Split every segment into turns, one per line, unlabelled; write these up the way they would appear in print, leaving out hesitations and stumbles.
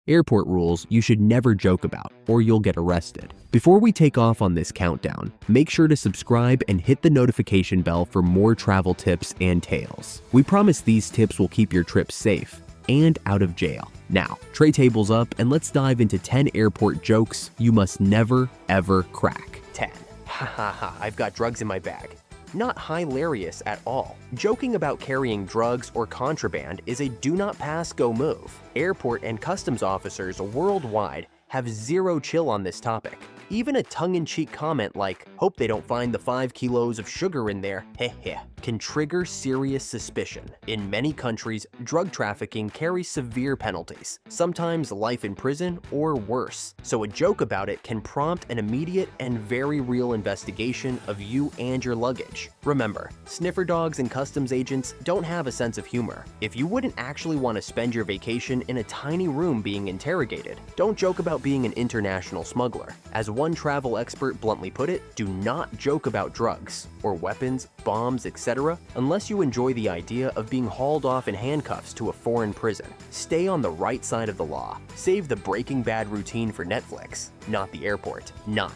airport rules you should never joke about, or you'll get arrested. Before we take off on this countdown, make sure to subscribe and hit the notification bell for more travel tips and tales. We promise these tips will keep your trip safe and out of jail. Now, tray tables up and let's dive into 10 airport jokes you must never, ever crack.
10. Ha ha ha, I've got drugs in my bag. Not hilarious at all. Joking about carrying drugs or contraband is a do not pass go move. Airport and customs officers worldwide have zero chill on this topic. Even a tongue-in-cheek comment like, hope they don't find the 5 kilos of sugar in there, heh heh, can trigger serious suspicion. In many countries, drug trafficking carries severe penalties, sometimes life in prison or worse. So a joke about it can prompt an immediate and very real investigation of you and your luggage. Remember, sniffer dogs and customs agents don't have a sense of humor. If you wouldn't actually want to spend your vacation in a tiny room being interrogated, don't joke about being an international smuggler. As one travel expert bluntly put it, do not joke about drugs or weapons, bombs, etc. unless you enjoy the idea of being hauled off in handcuffs to a foreign prison. Stay on the right side of the law. Save the Breaking Bad routine for Netflix, not the airport. 9.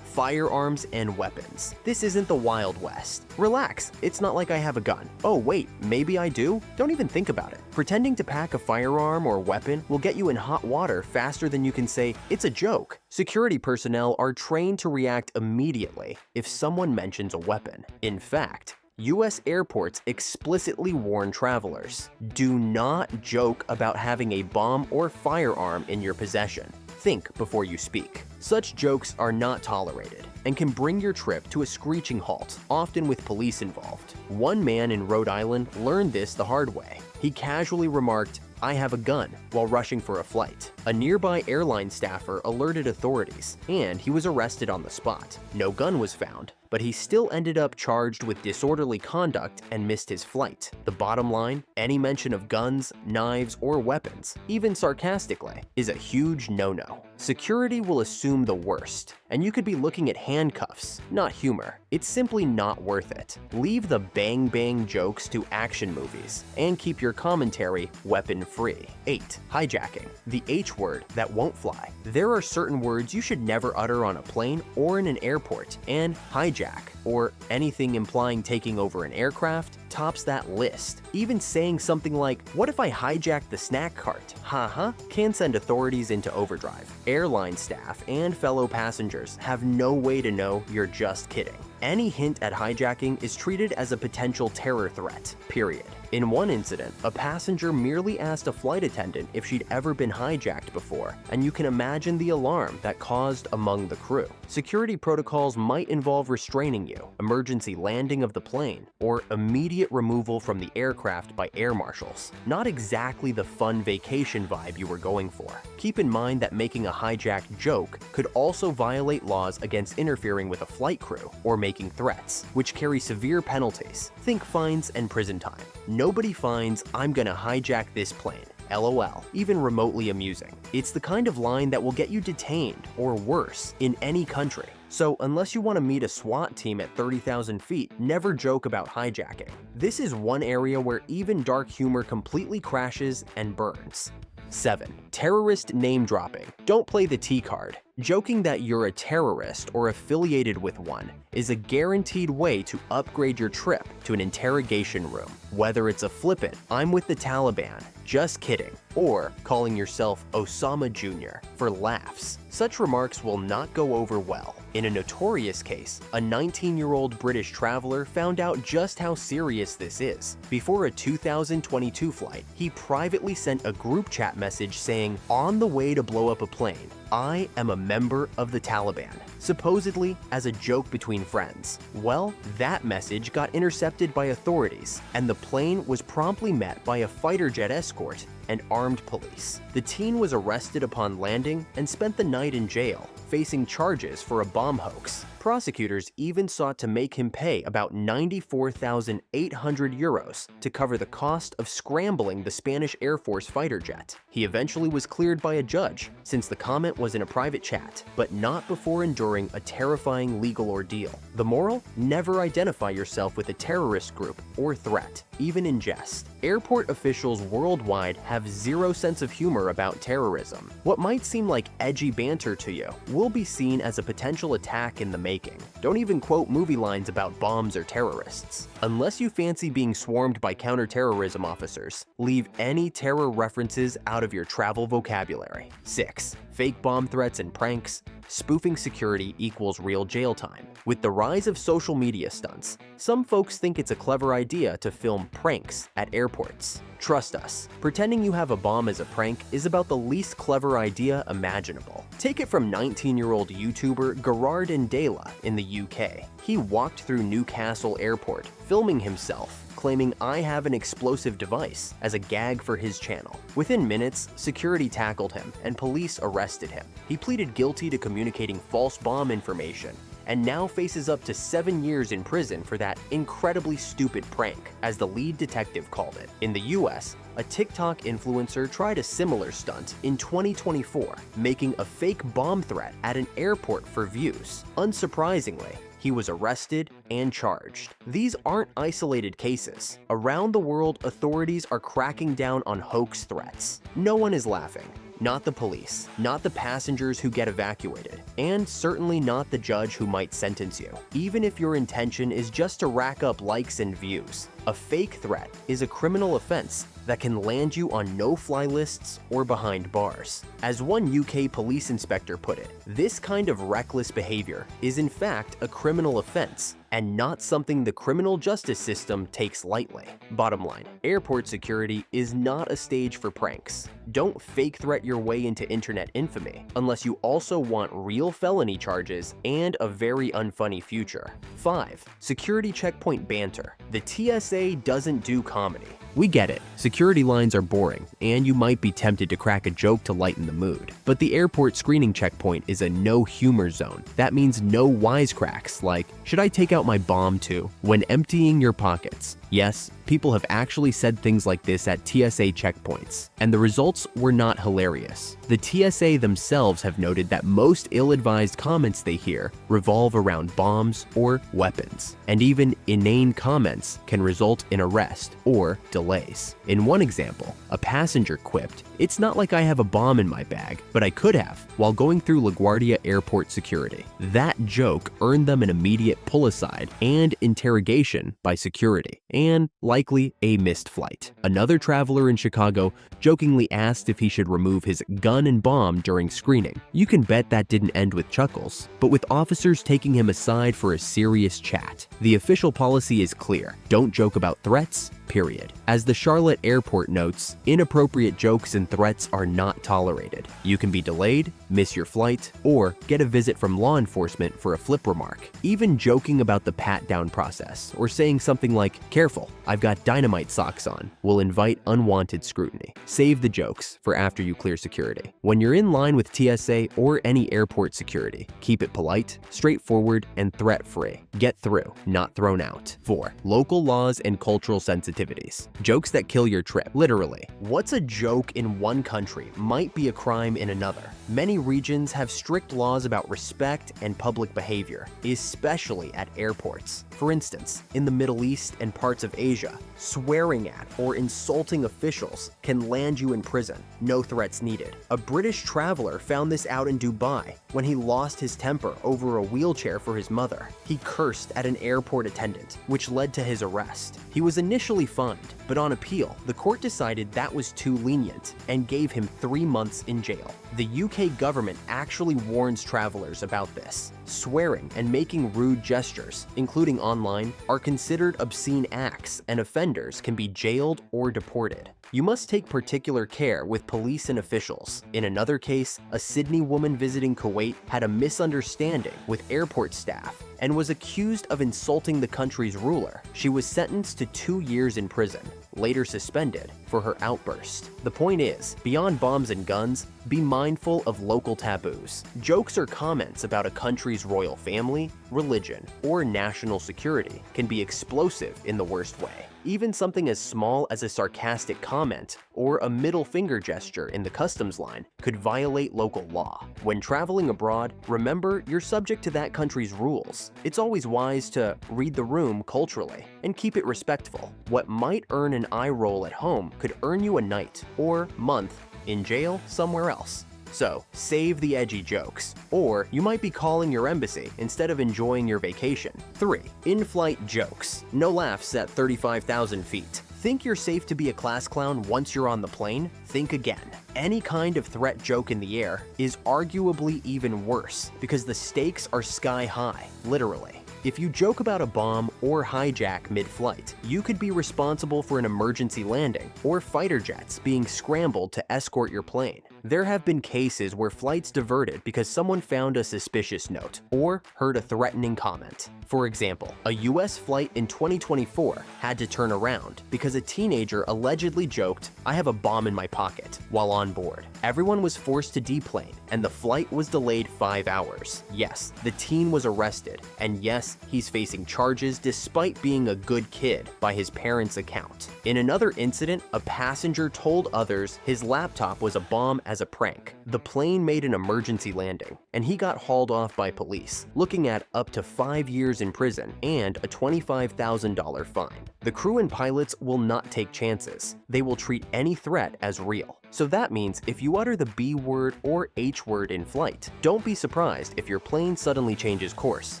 Firearms and weapons. This isn't the Wild West. Relax, it's not like I have a gun. Oh wait, maybe I do? Don't even think about it. Pretending to pack a firearm or weapon will get you in hot water faster than you can say, it's a joke. Security personnel are trained to react immediately if someone mentions a weapon. In fact, U.S. airports explicitly warn travelers, do not joke about having a bomb or firearm in your possession. Think before you speak. Such jokes are not tolerated and can bring your trip to a screeching halt, often with police involved. One man in Rhode Island learned this the hard way. He casually remarked, I have a gun, while rushing for a flight. A nearby airline staffer alerted authorities, and he was arrested on the spot. No gun was found, but he still ended up charged with disorderly conduct and missed his flight. The bottom line, any mention of guns, knives, or weapons, even sarcastically, is a huge no-no. Security will assume the worst, and you could be looking at handcuffs, not humor. It's simply not worth it. Leave the bang-bang jokes to action movies, and keep your commentary weapon-free. 8. Hijacking, the H word that won't fly. There are certain words you should never utter on a plane or in an airport, and hijack, or anything implying taking over an aircraft, tops that list. Even saying something like, what if I hijacked the snack cart? Haha, can send authorities into overdrive. Airline staff and fellow passengers have no way to know you're just kidding. Any hint at hijacking is treated as a potential terror threat, period. In one incident, a passenger merely asked a flight attendant if she'd ever been hijacked before, and you can imagine the alarm that caused among the crew. Security protocols might involve restraining you, emergency landing of the plane, or immediate removal from the aircraft by air marshals. Not exactly the fun vacation vibe you were going for. Keep in mind that making a hijacked joke could also violate laws against interfering with a flight crew or making threats, which carry severe penalties. Think fines and prison time. Nobody finds, I'm gonna hijack this plane. LOL, even remotely amusing. It's the kind of line that will get you detained, or worse, in any country. So unless you want to meet a SWAT team at 30,000 feet, never joke about hijacking. This is one area where even dark humor completely crashes and burns. 7. Terrorist name dropping. Don't play the T card. Joking that you're a terrorist or affiliated with one is a guaranteed way to upgrade your trip to an interrogation room. Whether it's a flippant, I'm with the Taliban, just kidding, or calling yourself Osama Jr. for laughs. Such remarks will not go over well. In a notorious case, a 19-year-old British traveler found out just how serious this is. Before a 2022 flight, he privately sent a group chat message saying, on the way to blow up a plane, I am a member of the Taliban, supposedly as a joke between friends. Well, that message got intercepted by authorities, and the plane was promptly met by a fighter jet escort and armed police. The teen was arrested upon landing and spent the night in jail, facing charges for a bomb hoax. Prosecutors even sought to make him pay about 94,800 euros to cover the cost of scrambling the Spanish Air Force fighter jet. He eventually was cleared by a judge, since the comment was in a private chat, but not before enduring a terrifying legal ordeal. The moral? Never identify yourself with a terrorist group or threat, even in jest. Airport officials worldwide have zero sense of humor about terrorism. What might seem like edgy banter to you will be seen as a potential attack in the making. Don't even quote movie lines about bombs or terrorists. Unless you fancy being swarmed by counterterrorism officers, leave any terror references out of your travel vocabulary. 6. Fake bomb threats and pranks. Spoofing security equals real jail time. With the rise of social media stunts, some folks think it's a clever idea to film pranks at airports. Trust us, pretending you have a bomb as a prank is about the least clever idea imaginable. Take it from 19-year-old YouTuber Gerard Indela in the UK. He walked through Newcastle Airport, filming himself, claiming "I have an explosive device" as a gag for his channel. Within minutes, security tackled him and police arrested him. He pleaded guilty to communicating false bomb information and now faces up to 7 years in prison for that incredibly stupid prank, as the lead detective called it. In the US, a TikTok influencer tried a similar stunt in 2024, making a fake bomb threat at an airport for views. Unsurprisingly, he was arrested and charged. These aren't isolated cases. Around the world, authorities are cracking down on hoax threats. No one is laughing. Not the police, not the passengers who get evacuated, and certainly not the judge who might sentence you, even if your intention is just to rack up likes and views. A fake threat is a criminal offense that can land you on no-fly lists or behind bars. As one UK police inspector put it, this kind of reckless behavior is in fact a criminal offense and not something the criminal justice system takes lightly. Bottom line, airport security is not a stage for pranks. Don't fake threat your way into internet infamy unless you also want real felony charges and a very unfunny future. 5. Security checkpoint banter. The TSA doesn't do comedy. We get it, security lines are boring, and you might be tempted to crack a joke to lighten the mood. But the airport screening checkpoint is a no-humor zone. That means no wisecracks like, "Should I take out my bomb too?" when emptying your pockets. Yes, people have actually said things like this at TSA checkpoints, and the results were not hilarious. The TSA themselves have noted that most ill-advised comments they hear revolve around bombs or weapons, and even inane comments can result in arrest or delays. In one example, a passenger quipped, "It's not like I have a bomb in my bag, but I could have," while going through LaGuardia Airport security. That joke earned them an immediate pull-aside and interrogation by security, and likely a missed flight. Another traveler in Chicago jokingly asked if he should remove his gun and bomb during screening. You can bet that didn't end with chuckles, but with officers taking him aside for a serious chat. The official policy is clear: don't joke about threats, period. As the Charlotte Airport notes, inappropriate jokes and threats are not tolerated. You can be delayed, miss your flight, or get a visit from law enforcement for a flip remark. Even joking about the pat-down process or saying something like, "Careful, I've got dynamite socks on," will invite unwanted scrutiny. Save the jokes for after you clear security. When you're in line with TSA or any airport security, keep it polite, straightforward, and threat-free. Get through, not thrown out. 4. Local laws and cultural sensitivities. Jokes that kill your trip. Literally, what's a joke in one country might be a crime in another. Many regions have strict laws about respect and public behavior, especially at airports. For instance, in the Middle East and parts of Asia, swearing at or insulting officials can land you in prison. No threats needed. A British traveler found this out in Dubai when he lost his temper over a wheelchair for his mother. He cursed at an airport attendant, which led to his arrest. He was initially fined, but on appeal, the court decided that was too lenient and gave him 3 months in jail. The UK government actually warns travelers about this. Swearing and making rude gestures, including online, are considered obscene acts, and offenders can be jailed or deported. You must take particular care with police and officials. In another case, a Sydney woman visiting Kuwait had a misunderstanding with airport staff and was accused of insulting the country's ruler. She was sentenced to 2 years in prison, later suspended for her outburst. The point is, beyond bombs and guns, be mindful of local taboos. Jokes or comments about a country's royal family, religion, or national security can be explosive in the worst way. Even something as small as a sarcastic comment or a middle finger gesture in the customs line could violate local law. When traveling abroad, remember you're subject to that country's rules. It's always wise to read the room culturally and keep it respectful. What might earn an eye roll at home could earn you a night or month in jail somewhere else. So, save the edgy jokes, or you might be calling your embassy instead of enjoying your vacation. 3. In-flight jokes. No laughs at 35,000 feet. Think you're safe to be a class clown once you're on the plane? Think again. Any kind of threat joke in the air is arguably even worse because the stakes are sky high, literally. If you joke about a bomb or hijack mid-flight, you could be responsible for an emergency landing or fighter jets being scrambled to escort your plane. There have been cases where flights diverted because someone found a suspicious note or heard a threatening comment. For example, a US flight in 2024 had to turn around because a teenager allegedly joked, "I have a bomb in my pocket," while on board. Everyone was forced to deplane, and the flight was delayed 5 hours. Yes, the teen was arrested, and yes, he's facing charges despite being a good kid by his parents' account. In another incident, a passenger told others his laptop was a bomb as a prank. The plane made an emergency landing, and he got hauled off by police, looking at up to 5 years in prison and a $25,000 fine. The crew and pilots will not take chances. They will treat any threat as real. So that means if you utter the B word or H word in flight, don't be surprised if your plane suddenly changes course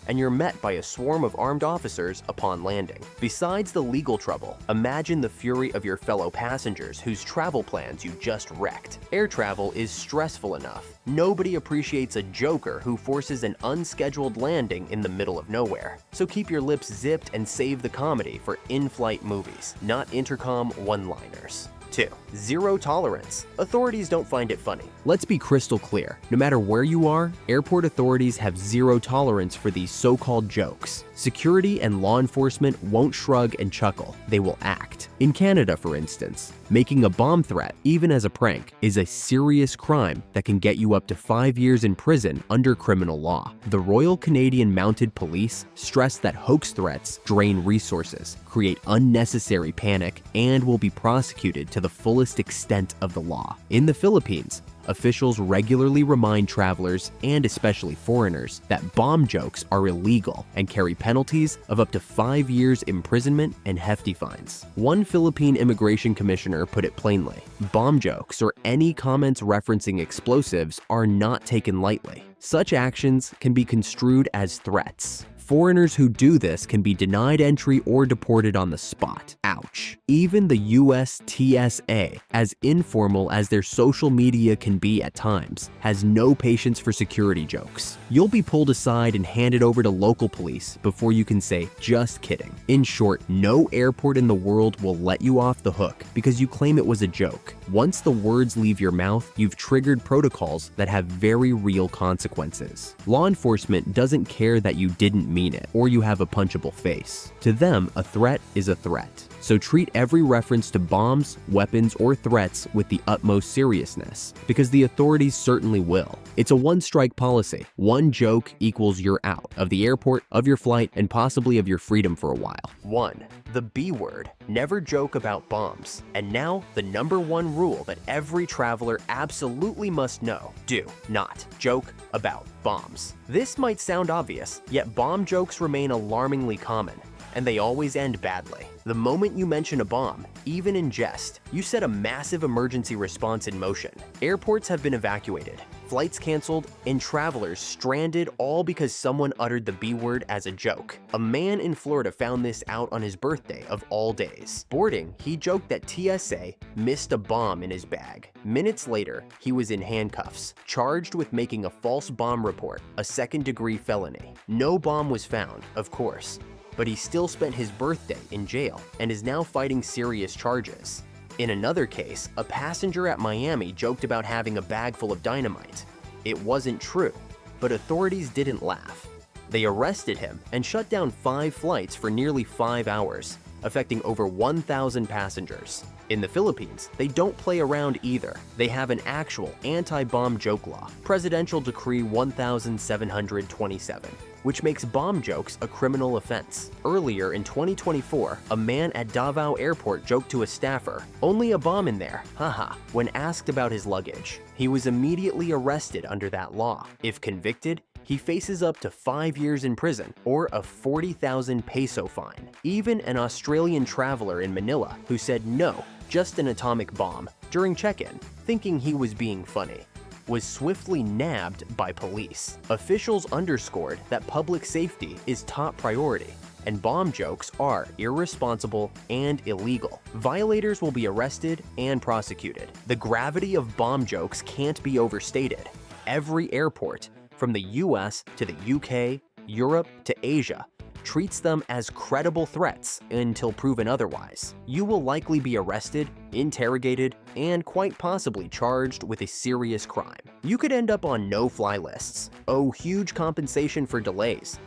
and you're met by a swarm of armed officers upon landing. Besides the legal trouble, imagine the fury of your fellow passengers whose travel plans you just wrecked. Air travel is stressful enough. Nobody appreciates a joker who forces an unscheduled landing in the middle of nowhere. So keep your lips zipped and save the comedy for in-flight movies, not intercom one-liners. 2. Zero tolerance. Authorities don't find it funny. Let's be crystal clear. No matter where you are, airport authorities have zero tolerance for these so-called jokes. Security and law enforcement won't shrug and chuckle. They will act. In Canada, for instance, making a bomb threat, even as a prank, is a serious crime that can get you up to 5 years in prison under criminal law. The Royal Canadian Mounted Police stress that hoax threats drain resources, create unnecessary panic, and will be prosecuted to the fullest extent of the law. In the Philippines, officials regularly remind travelers, and especially foreigners, that bomb jokes are illegal and carry penalties of up to 5 years imprisonment and hefty fines. One Philippine immigration commissioner put it plainly: bomb jokes or any comments referencing explosives are not taken lightly. Such actions can be construed as threats. Foreigners who do this can be denied entry or deported on the spot. Ouch. Even the US TSA, as informal as their social media can be at times, has no patience for security jokes. You'll be pulled aside and handed over to local police before you can say, "Just kidding." In short, no airport in the world will let you off the hook because you claim it was a joke. Once the words leave your mouth, you've triggered protocols that have very real consequences. Law enforcement doesn't care that you didn't mean it or you have a punchable face. To them, a threat is a threat. So treat every reference to bombs, weapons, or threats with the utmost seriousness, because the authorities certainly will. It's a one-strike policy. One joke equals you're out of the airport, of your flight, and possibly of your freedom for a while. 1. The B word. Never joke about bombs. And now, the #1 rule that every traveler absolutely must know. Do not joke about bombs. This might sound obvious, yet bomb jokes remain alarmingly common, and they always end badly. The moment you mention a bomb, even in jest, you set a massive emergency response in motion. Airports have been evacuated, flights canceled, and travelers stranded, all because someone uttered the B word as a joke. A man in Florida found this out on his birthday of all days. Boarding, he joked that TSA missed a bomb in his bag. Minutes later, he was in handcuffs, charged with making a false bomb report, a second-degree felony. No bomb was found, of course, but he still spent his birthday in jail and is now fighting serious charges. In another case, a passenger at Miami joked about having a bag full of dynamite. It wasn't true, but authorities didn't laugh. They arrested him and shut down 5 flights for nearly 5 hours, affecting over 1,000 passengers. In the Philippines, they don't play around either. They have an actual anti-bomb joke law, Presidential Decree 1727, which makes bomb jokes a criminal offense. Earlier in 2024, a man at Davao Airport joked to a staffer, "Only a bomb in there, haha," when asked about his luggage. He was immediately arrested under that law. If convicted, he faces up to 5 years in prison or a 40,000 peso fine. Even an Australian traveler in Manila who said no, just an atomic bomb, during check-in, thinking he was being funny, was swiftly nabbed by police. Officials underscored that public safety is top priority, and bomb jokes are irresponsible and illegal. Violators will be arrested and prosecuted. The gravity of bomb jokes can't be overstated. Every airport, from the US to the UK, Europe to Asia, treats them as credible threats until proven otherwise. You will likely be arrested, interrogated, and quite possibly charged with a serious crime. You could end up on no-fly lists, owe huge compensation for delays,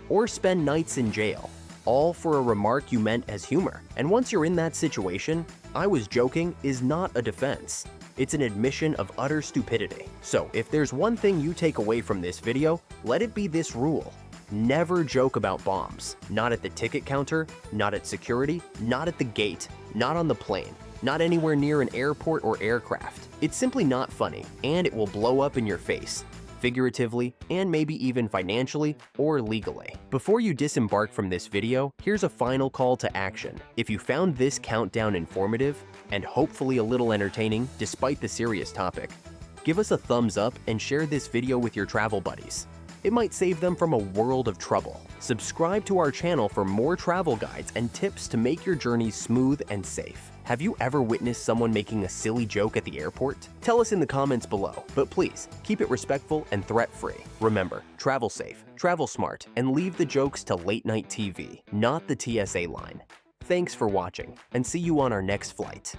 or spend nights in jail, all for a remark you meant as humor. And once you're in that situation, "I was joking" is not a defense. It's an admission of utter stupidity. So if there's one thing you take away from this video, let it be this rule. Never joke about bombs. Not at the ticket counter, not at security, not at the gate, not on the plane, not anywhere near an airport or aircraft. It's simply not funny, and it will blow up in your face, figuratively, and maybe even financially or legally. Before you disembark from this video, here's a final call to action. If you found this countdown informative, and hopefully a little entertaining despite the serious topic, give us a thumbs up and share this video with your travel buddies. It might save them from a world of trouble. Subscribe to our channel for more travel guides and tips to make your journeys smooth and safe. Have you ever witnessed someone making a silly joke at the airport? Tell us in the comments below, but please keep it respectful and threat-free. Remember, travel safe, travel smart, and leave the jokes to late-night TV, not the TSA line. Thanks for watching, and see you on our next flight.